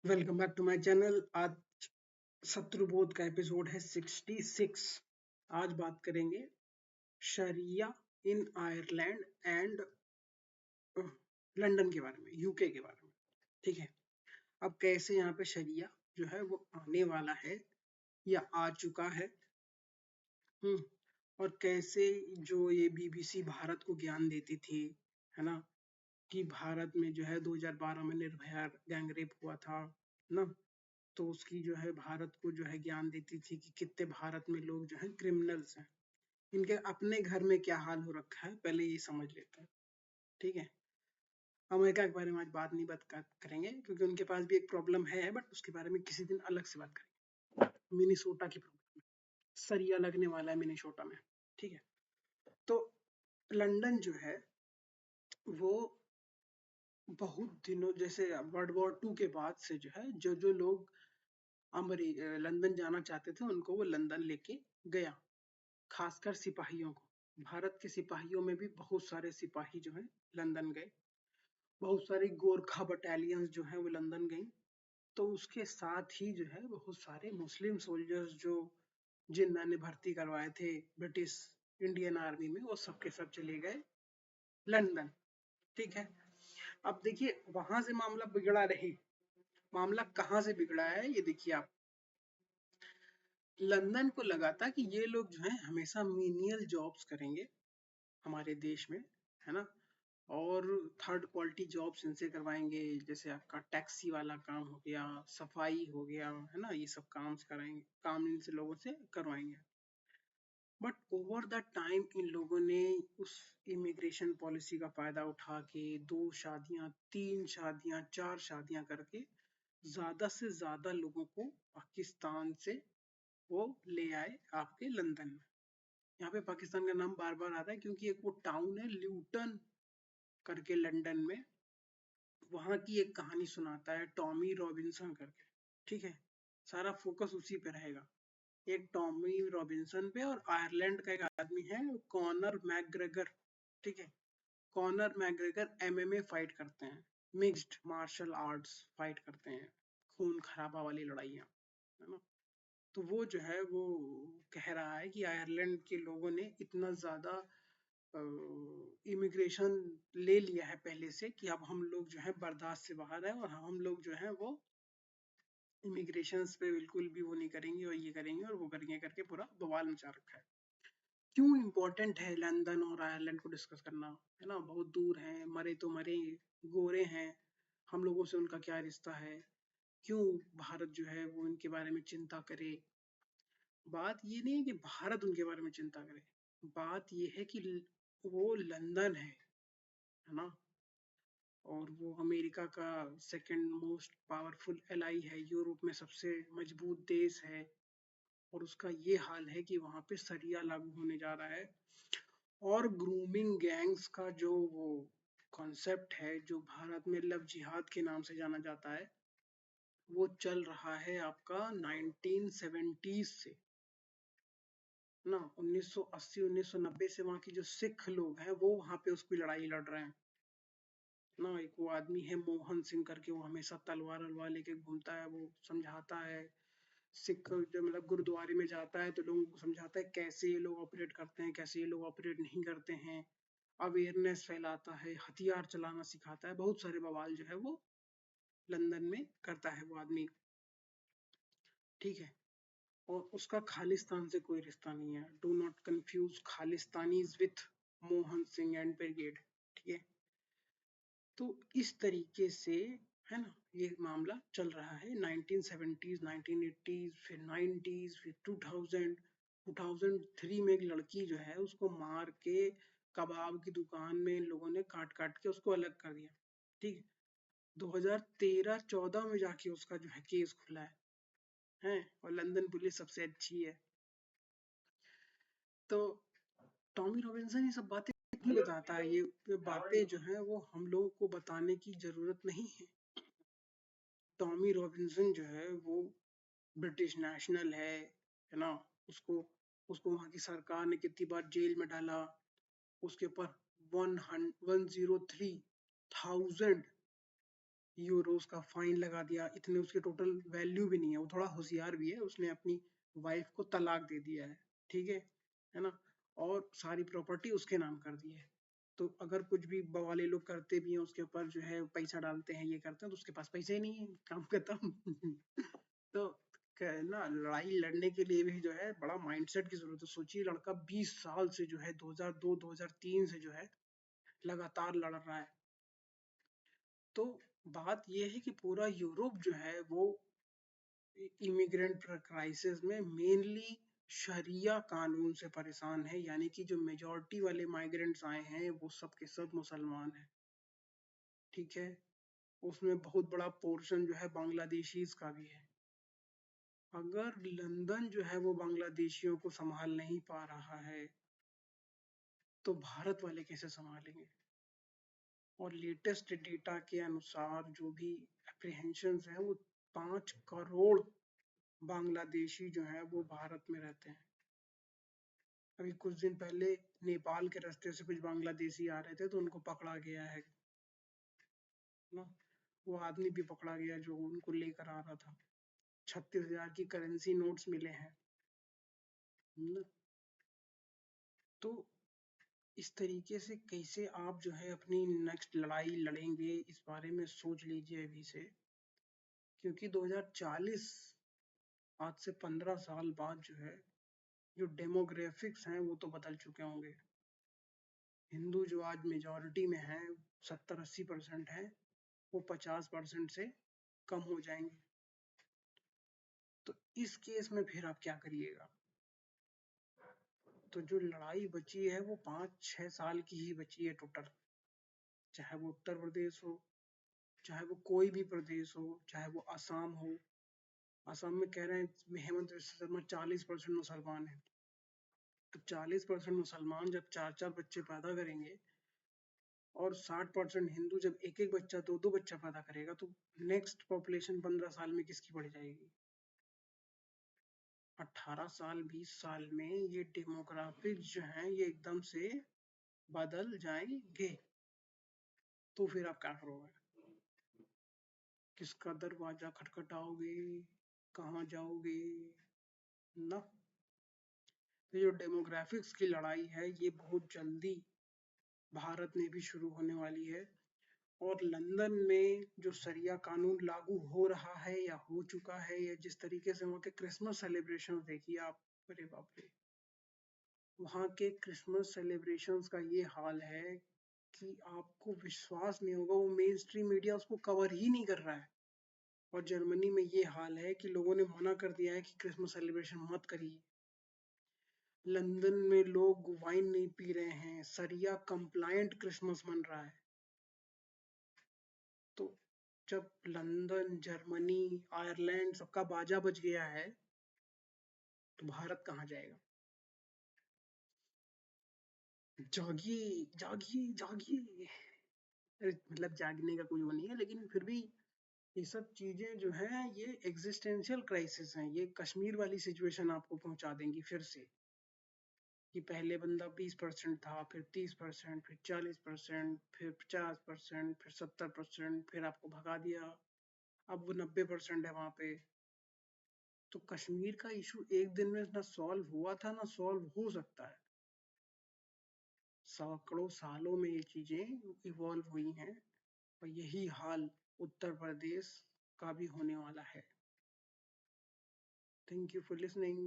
Welcome back to my channel. आज शत्रुबोध का episode है 66। आज बात करेंगे sharia in Ireland and London के बारे में, यूके के बारे में। ठीक है, अब कैसे यहाँ पे शरिया जो है वो आने वाला है या आ चुका है। हम्म और कैसे जो ये बीबीसी भारत को ज्ञान देती थी, है ना, कि भारत में जो है 2012 में निर्भया गैंग रेप हुआ था ना, तो उसकी जो है भारत को जो है ज्ञान देती थी कि कितने भारत में लोग जो है क्रिमिनल्स हैं। इनके अपने घर में क्या हाल हो रखा है पहले ये समझ लेते हैं। ठीक है, अमेरिका के बारे में आज बात नहीं करेंगे क्योंकि उनके पास भी एक प्रॉब्लम है, बट उसके बारे में किसी दिन अलग से बात करेंगे। मिनीसोटा की प्रॉब्लम, सरिया लगने वाला है मिनीसोटा में। ठीक है, तो लंदन जो है वो बहुत दिनों, जैसे वर्ल्ड वॉर 2 के बाद से जो है जो जो लोग लंदन जाना चाहते थे उनको वो लंदन लेके गया, खासकर सिपाहियों को। भारत के सिपाहियों में भी बहुत सारे सिपाही जो हैं लंदन गए, बहुत सारी गोरखा बटालियंस जो हैं वो लंदन गई। तो उसके साथ ही जो है बहुत सारे मुस्लिम सोल्जर्स जो जिन्ना ने भर्ती करवाए थे ब्रिटिश इंडियन आर्मी में, वो सब के सब चले गए लंदन। ठीक है, अब देखिए वहां से मामला बिगड़ा रही। मामला कहाँ से बिगड़ा है ये देखिए आप। लंदन को लगा था कि ये लोग जो है हमेशा मीनियल जॉब्स करेंगे हमारे देश में, है ना, और थर्ड क्वालिटी जॉब्स इनसे करवाएंगे, जैसे आपका टैक्सी वाला काम हो गया, सफाई हो गया, है ना, ये सब काम कराएंगे, काम इनसे लोगों से करवाएंगे। But over the time in लोगों ने उस इमिग्रेशन पॉलिसी का फायदा उठा के 2 शादियां, 3 शादियां, 4 शादियां करके ज्यादा से ज्यादा लोगों को पाकिस्तान से वो ले आए आपके लंदन में। यहाँ पे पाकिस्तान का नाम बार बार आता है क्योंकि एक वो टाउन है ल्यूटन करके लंदन में, वहां की एक कहानी सुनाता है टॉमी रॉबिन्सन करके। ठीक है, सारा फोकस उसी पे रहेगा, एक टॉमी रॉबिन्सन पे। और आयरलैंड का एक आदमी है कॉनर मैकग्रेगर। ठीक है, कॉनर मैकग्रेगर एमएमए फाइट करते हैं, मिक्स्ड मार्शल आर्ट्स फाइट करते हैं, खून खराबा वाली लड़ाइयाँ, है ना। तो वो जो है वो कह रहा है कि आयरलैंड के लोगों ने इतना ज्यादा इमिग्रेशन ले लिया है पहले से कि अब हम लोग जो है बर्दाश्त से बाहर है, और हम लोग जो है वो इमिग्रेशन पे बिल्कुल भी वो नहीं करेंगे, और ये करेंगे और वो करेंगे करके पूरा बवाल मचा रखा है। क्यों इम्पोर्टेंट है लंदन और आयरलैंड को डिस्कस करना, है ना, बहुत दूर है, मरे तो मरे, गोरे हैं, हम लोगों से उनका क्या रिश्ता है, क्यों भारत जो है वो इनके बारे में चिंता करे। बात ये नहीं है कि भारत उनके बारे में चिंता करे, बात ये है कि वो लंदन है ना, और वो अमेरिका का सेकंड मोस्ट पावरफुल एलाई है, यूरोप में सबसे मजबूत देश है, और उसका ये हाल है कि वहां पे सरिया लागू होने जा रहा है। और ग्रूमिंग गैंग्स का जो वो कॉन्सेप्ट है जो भारत में लव जिहाद के नाम से जाना जाता है, वो चल रहा है आपका 1970s से ना, 1980 1990 से। वहाँ की जो सिख लोग हैं वो वहाँ पे उसकी लड़ाई लड़ रहे हैं ना। एक वो आदमी है मोहन सिंह करके, वो हमेशा तलवार अलवार लेके घूमता है, वो समझाता है सिख, जो मतलब गुरुद्वारे में जाता है तो लोगों को समझाता है कैसे ये लोग ऑपरेट करते हैं, कैसे ये लोग ऑपरेट नहीं करते हैं, अवेयरनेस फैलाता है, हथियार चलाना सिखाता है, बहुत सारे बवाल जो है वो लंदन में करता है वो आदमी। ठीक है, और उसका खालिस्तान से कोई रिश्ता नहीं है। Do not confuse Khalistanis with Mohan Singh and brigade. ठीक है, तो इस तरीके से, है ना, ये मामला चल रहा है 1970s 1980s, फिर 90s, फिर 2000, 2003 में एक लड़की जो है उसको मार के कबाब की दुकान में इन लोगों ने काट काट के उसको अलग कर दिया। ठीक है, 2013-14 में जाके उसका जो है केस खुला है, और लंदन पुलिस सबसे अच्छी है। तो टॉमी रॉबिन्सन ये सब बातें क्यों बताता है, ये बातें जो है वो हम लोगों को बताने की जरूरत नहीं है। टॉमी रॉबिन्सन जो है वो ब्रिटिश नेशनल है ना, उसको उसको वहाँ की सरकार ने कितनी बार जेल में डाला, उसके ऊपर 103,000 यूरोस का फाइन लगा दिया, इतने उसके टोटल वैल्यू भी नहीं है, वो थोड़ा होशियार भी है, उसने अपनी वाइफ को तलाक दे दिया है, ठीक है ना, और सारी प्रॉपर्टी उसके नाम कर दी है। तो अगर कुछ भी बवाले लोग करते भी हैं उसके ऊपर जो है पैसा डालते हैं, ये करते हैं, तो उसके पास पैसे ही नहीं है, काम खत्म। तो ना लड़ाई लड़ने के लिए भी जो है बड़ा माइंडसेट की जरूरत है। सोचिए लड़का 20 साल से जो है 2002-2003 से जो है लगातार लड़ रहा है। तो बात यह है कि पूरा यूरोप जो है वो इमिग्रेंट क्राइसिस में मेनली शरिया कानून से परेशान है, यानी कि जो मेजॉरिटी वाले माइग्रेंट्स आए हैं वो सब के सब मुसलमान हैं, ठीक है। उसमें बहुत बड़ा पोर्शन जो है बांग्लादेशीज का भी है। अगर लंदन जो है वो बांग्लादेशियों को संभाल नहीं पा रहा है तो भारत वाले कैसे संभालेंगे? और लेटेस्ट डेटा के अनुसार जो भी अप्रीहेंशंस हैं वो 5 करोड़ बांग्लादेशी जो है वो भारत में रहते हैं। अभी कुछ दिन पहले नेपाल के रास्ते से कुछ बांग्लादेशी आ रहे थे तो उनको पकड़ा गया है ना। वो आदमी भी पकड़ा गया जो उनको लेकर आ रहा था। 36,000 की करेंसी नोट्स मिले हैं ना। तो इस तरीके से कैसे आप जो है अपनी नेक्स्ट लड़ाई लड़ेंगे इस बारे में सोच लीजिए अभी से, क्योंकि 2040 आज से 15 साल बाद जो है जो डेमोग्राफिक्स हैं वो तो बदल चुके होंगे। हिंदू जो आज मेजॉरिटी में है 70-80% है, वो 50% से कम हो जाएंगे। तो इस केस में फिर आप क्या करिएगा? तो जो लड़ाई बची है वो 5-6 साल की ही बची है टोटल, चाहे वो उत्तर प्रदेश हो, चाहे वो कोई भी प्रदेश हो, चाहे वो असम हो। असम में कह रहे हैं हेमंत विश्व शर्मा 40% मुसलमान है। तो 40% मुसलमान जब 4-4 बच्चे पैदा करेंगे और 60% हिंदू जब एक एक बच्चा 2-2 बच्चा पैदा करेगा तो नेक्स्ट पॉपुलेशन 15 साल में किसकी बढ़ जाएगी? 18 साल 20 साल में ये डेमोग्राफिक जो है ये एकदम से बदल जाएंगे। तो फिर आप क्या करोगे? किसका दरवाजा खटखटाओगे? कहाँ जाओगे ना? तो जो डेमोग्राफिक्स की लड़ाई है ये बहुत जल्दी भारत में भी शुरू होने वाली है। और लंदन में जो शरिया कानून लागू हो रहा है या हो चुका है, या जिस तरीके से वहाँ के क्रिसमस सेलिब्रेशन देखिए आप, अरे बाप रे, वहाँ के क्रिसमस सेलिब्रेशंस का ये हाल है कि आपको विश्वास नहीं होगा, वो मेन स्ट्रीम मीडिया उसको कवर ही नहीं कर रहा है। और जर्मनी में ये हाल है कि लोगों ने मना कर दिया है कि क्रिसमस सेलिब्रेशन मत करिए। लंदन में लोग वाइन नहीं पी रहे हैं, शरिया कंप्लायंट क्रिसमस मन रहा है। तो जब लंदन, जर्मनी, आयरलैंड सबका बाजा बज गया है तो भारत कहाँ जाएगा? जागिए जागिए जागिए। अरे मतलब जागने का कोई वो नहीं है, लेकिन फिर भी ये सब चीजें जो हैं ये एग्जिस्टेंशियल क्राइसिस हैं। ये कश्मीर वाली सिचुएशन आपको पहुंचा देंगी फिर से, कि पहले बंदा 20% था, फिर 30%, फिर 40%, फिर 50%, फिर 70%, फिर आपको भगा दिया, अब वो 90% है वहां पे। तो कश्मीर का इशू एक दिन में ना सॉल्व हुआ था ना सॉल्व हो सकता है। सैकड़ों सालों में ये चीजें इवॉल्व हुई हैं और यही हाल उत्तर प्रदेश का भी होने वाला है। Thank you for listening.